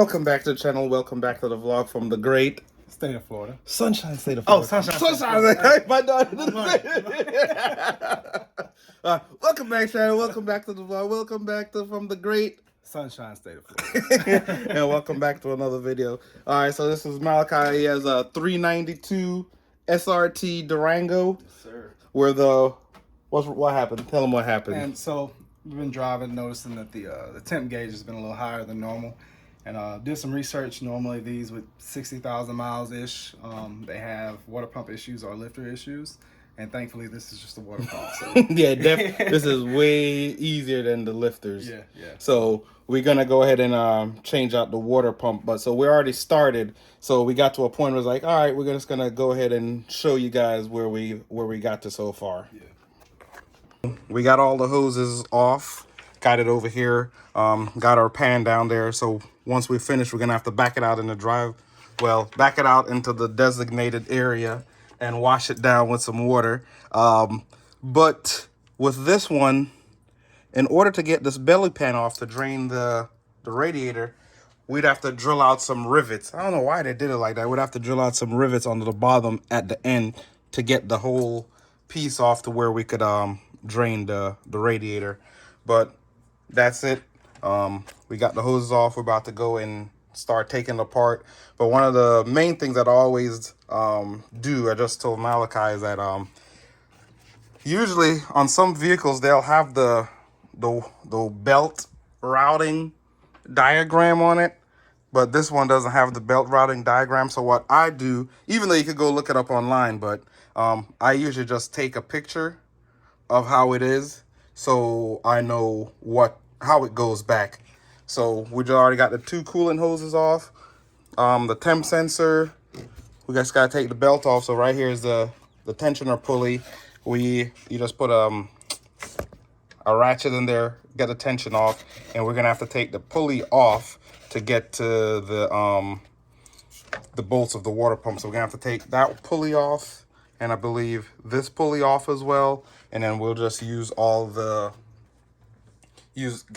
Welcome back to the channel. Welcome back to the vlog from the great State of Florida. Sunshine State of Oh, Florida. Sunshine. Hey, my daughter didn't say it. Welcome back, channel. Welcome back to the vlog. Welcome back to from the great Sunshine State of Florida. and welcome back to another video. All right, so this is Malachi. He has a 392 SRT Durango. Yes, sir. Where the what happened? Tell him what happened. And so we've been driving, noticing that the temp gauge has been a little higher than normal. And did some research. Normally these with 60,000 miles ish, they have water pump issues or lifter issues. And thankfully this is just a water pump. So. Yeah, this is way easier than the lifters. Yeah. So we're gonna go ahead and change out the water pump. But so we already started. So we got to a point where it's like, all right, we're just gonna go ahead and show you guys where we got to so far. Yeah. We got all the hoses off. Got it over here. Got our pan down there. So once we finish, we're gonna have to back it out in the drive. Well, back it out into the designated area and wash it down with some water. But with this one, in order to get this belly pan off to drain the radiator, we'd have to drill out some rivets. I don't know why they did it like that. We'd have to drill out some rivets onto the bottom at the end to get the whole piece off to where we could drain the radiator. But that's it. We got the hoses off. We're about to go and start taking it apart. But one of the main things that I always do, I just told Malachi, is that usually on some vehicles they'll have the belt routing diagram on it, but this one doesn't have the belt routing diagram. So what I do, even though you could go look it up online, but I usually just take a picture of how it is so I know how it goes back. So we just already got the two coolant hoses off, the temp sensor. We just gotta take the belt off. So right here is the tensioner pulley. You just put a ratchet in there, get the tension off, and we're gonna have to take the pulley off to get to the bolts of the water pump. So we're gonna have to take that pulley off, and I believe this pulley off as well, and then we'll just get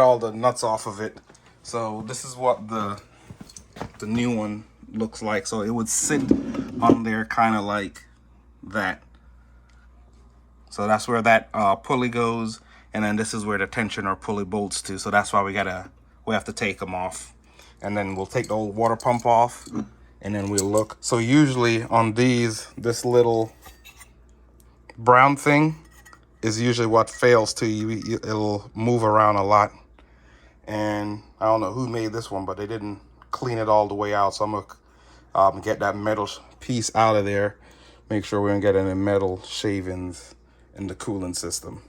all the nuts off of it. So this is what the new one looks like. So it would sit on there kind of like that. So that's where that pulley goes, and then this is where the tensioner pulley bolts to. So that's why we have to take them off, and then we'll take the old water pump off, and then we'll look. So usually on these, this little brown thing is usually what fails to you. It'll move around a lot, and I don't know who made this one, but they didn't clean it all the way out. So I'm gonna get that metal piece out of there, make sure we don't get any metal shavings in the cooling system.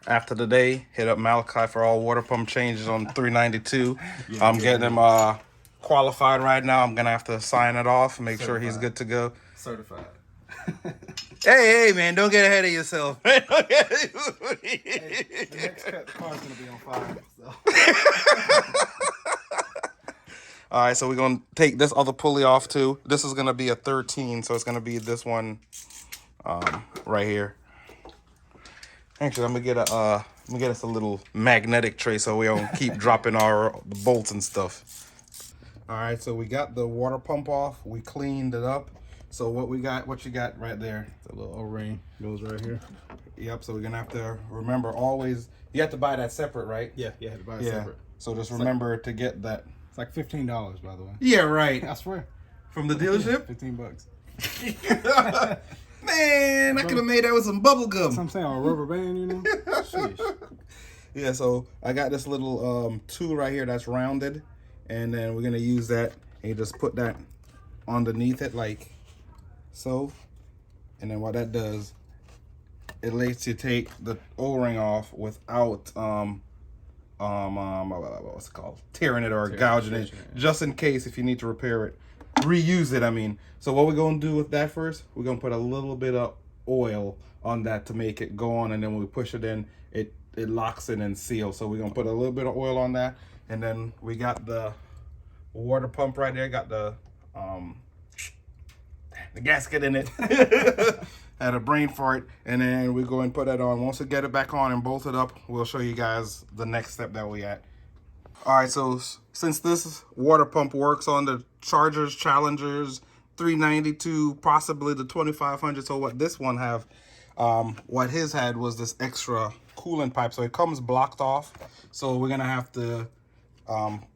After the day, hit up Malachi for all water pump changes on 392. Yeah, I'm getting him qualified right now. I'm gonna have to sign it off and make sure he's good to go. Certified. Hey, man, don't get ahead of yourself. Hey, the next cut, the car's gonna be on fire. So. All right, so we're gonna take this other pulley off too. This is gonna be a 13, so it's gonna be this one right here. Actually, I'm gonna get us a little magnetic tray so we don't keep dropping our bolts and stuff. All right, so we got the water pump off. We cleaned it up. So what you got right there? The little O-ring goes right here. Yep. So we're gonna have to remember always. You have to buy that separate, right? Yeah, you had to buy it separate. So just remember to get that. It's like $15, by the way. Yeah, right. I swear. From the dealership? $15. Man, I could have made that with some bubble gum. That's what I'm saying, a rubber band, you know? Sheesh. Yeah, so I got this little tool right here that's rounded, and then we're gonna use that, and you just put that underneath it like so, and then what that does, it lets you take the O-ring off without what's it called, tearing it or gouging it, just in case if you need to repair it, reuse it, I mean. So what we're gonna do with that first, we're gonna put a little bit of oil on that to make it go on, and then when we push it in, it locks it and seals. So we're gonna put a little bit of oil on that, and then we got the water pump right there, got the gasket in it. Had a brain fart, and then we go and put that on. Once we get it back on and bolt it up, we'll show you guys the next step that we at. All right, so since this water pump works on the Chargers, Challengers, 392, possibly the 2500, so what this one have, what his had was this extra coolant pipe, so it comes blocked off. So we're gonna have to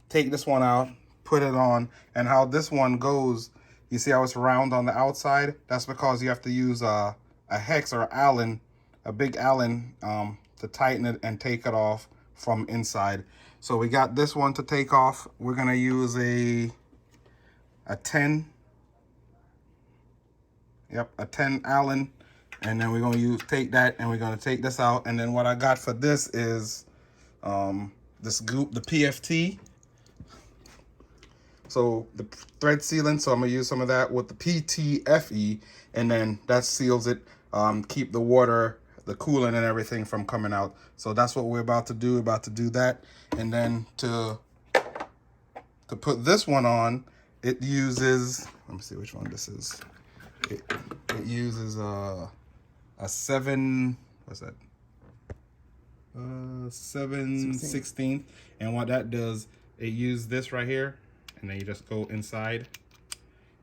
take this one out, put it on, and how this one goes, you see how it's round on the outside? That's because you have to use a hex or Allen, a big Allen, to tighten it and take it off from inside. So we got this one to take off. We're gonna use a 10. Yep, a 10 Allen, and then we're gonna take that, and we're gonna take this out. And then what I got for this is this goop, the PFT. So the thread sealant. So I'm gonna use some of that with the PTFE, and then that seals it. Keep the water, the coolant, and everything from coming out. So that's what we're about to do. We're about to do that, and then to put this one on, it uses. Let me see which one this is. It uses a 7. What's that? 7/16. And what that does, it uses this right here, and then you just go inside,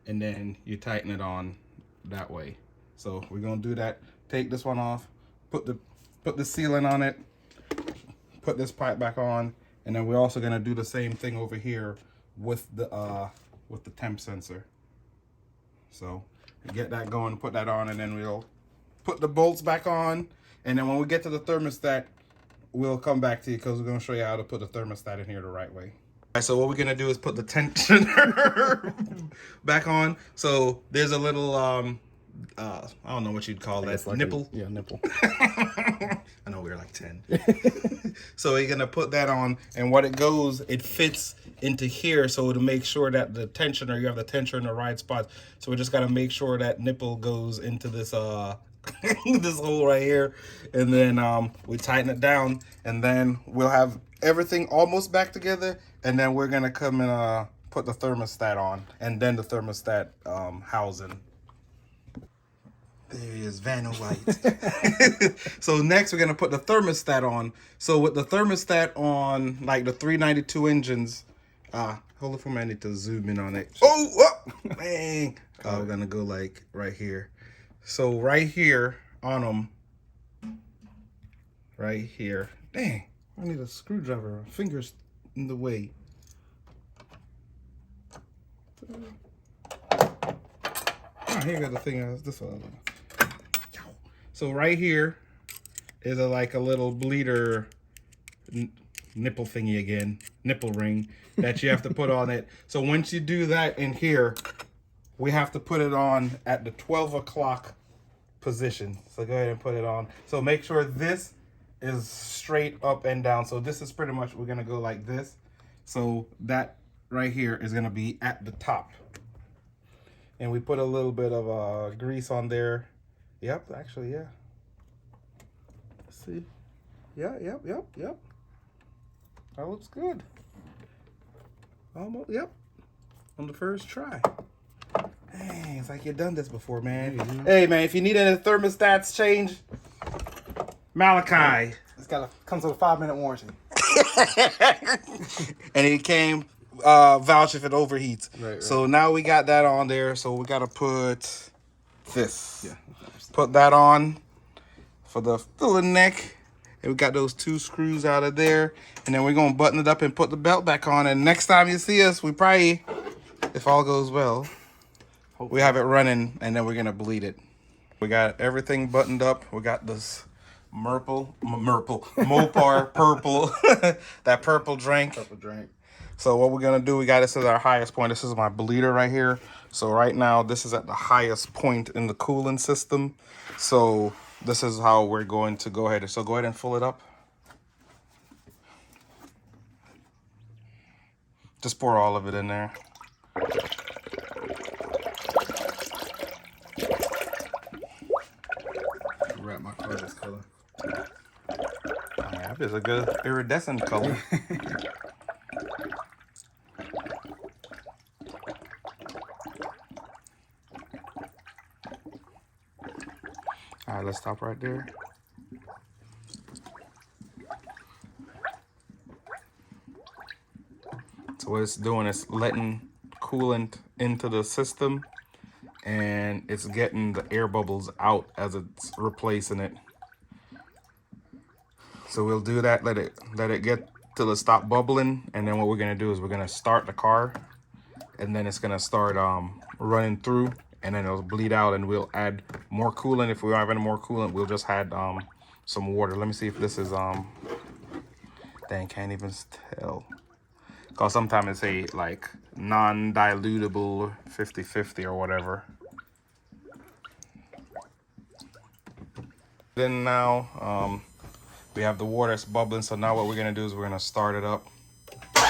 and then you tighten it on that way. So we're gonna do that. Take this one off, put the sealant on it, put this pipe back on, and then we're also gonna do the same thing over here with the temp sensor. So get that going, put that on, and then we'll put the bolts back on, and then when we get to the thermostat, we'll come back to you because we're gonna show you how to put the thermostat in here the right way. All right, so what we're gonna do is put the tensioner back on. So there's a little I don't know what you'd call that, like nipple. Yeah, nipple. I know we're like 10. So you're gonna put that on, and what it goes, it fits into here, so to make sure that the tensioner, you have the tensioner in the right spot. So we just gotta make sure that nipple goes into this this hole right here, and then we tighten it down, and then we'll have everything almost back together, and then we're gonna come and put the thermostat on, and then the thermostat housing. There is Vanna White. So next we're gonna put the thermostat on. So with the thermostat on, like the 392 engines, hold it for a minute, I need to zoom in on it. Oh, bang! We're gonna go like right here. So right here on them, right here. Dang, I need a screwdriver. Fingers in the way. Oh, here got the thing. This one. So right here is like a little bleeder nipple thingy again, nipple ring that you have to put on it. So once you do that in here, we have to put it on at the 12 o'clock position. So go ahead and put it on. So make sure this is straight up and down. So this is pretty much, we're gonna go like this. So that right here is gonna be at the top. And we put a little bit of grease on there. Yep, actually, yeah. Let's see. Yeah, yep. That looks good. Almost, yep. On the first try. Dang, it's like you've done this before, man. Mm-hmm. Hey, man, if you need any thermostats change, Malachi. It's comes with a 5-minute warranty. And it came vouch if it overheats. Right. So now we got that on there. So we gotta put this. Yeah. Put that on for the neck. And we got those 2 screws out of there. And then we're gonna button it up and put the belt back on. And next time you see us, we probably, if all goes well, we have it running, and then we're gonna bleed it. We got everything buttoned up. We got this Mopar purple, that purple drink. So what we're gonna do, we got this at our highest point. This is my bleeder right here. So right now, this is at the highest point in the coolant system. So this is how we're going to go ahead. So go ahead and fill it up. Just pour all of it in there. Wrap my car this color. Yeah, it's a good iridescent color. All right, let's stop right there. So what it's doing is letting coolant into the system, and it's getting the air bubbles out as it's replacing it. So we'll do that, let it get till it stop bubbling, and then what we're gonna do is we're gonna start the car, and then it's gonna start running through, and then it'll bleed out, and we'll add more coolant. If we don't have any more coolant, we'll just add some water. Let me see if this is dang, can't even tell. Cause sometimes it's a like non-dilutable 50-50 or whatever. Then now we have the water that's bubbling, so now what we're gonna do is we're gonna start it up. And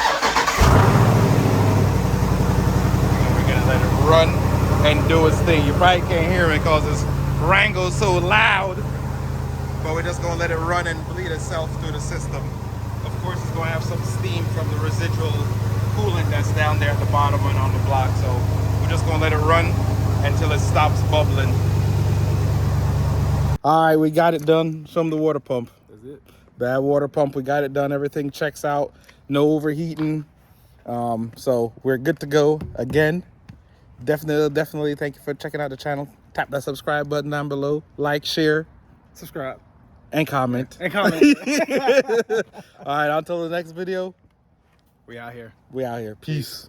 we're gonna let it run and do its thing. You probably can't hear it because this Durango's so loud, but we're just gonna let it run and bleed itself through the system. Of course, it's gonna have some steam from the residual coolant that's down there at the bottom and on the block, so we're just gonna let it run until it stops bubbling. All right, we got it done from the water pump. That's it. Bad water pump, we got it done. Everything checks out, no overheating. So we're good to go again. Definitely thank you for checking out the channel. Tap that subscribe button down below, like, share, Subscribe. and comment. And comment. All right, until the next video, We out here. we out here. Peace.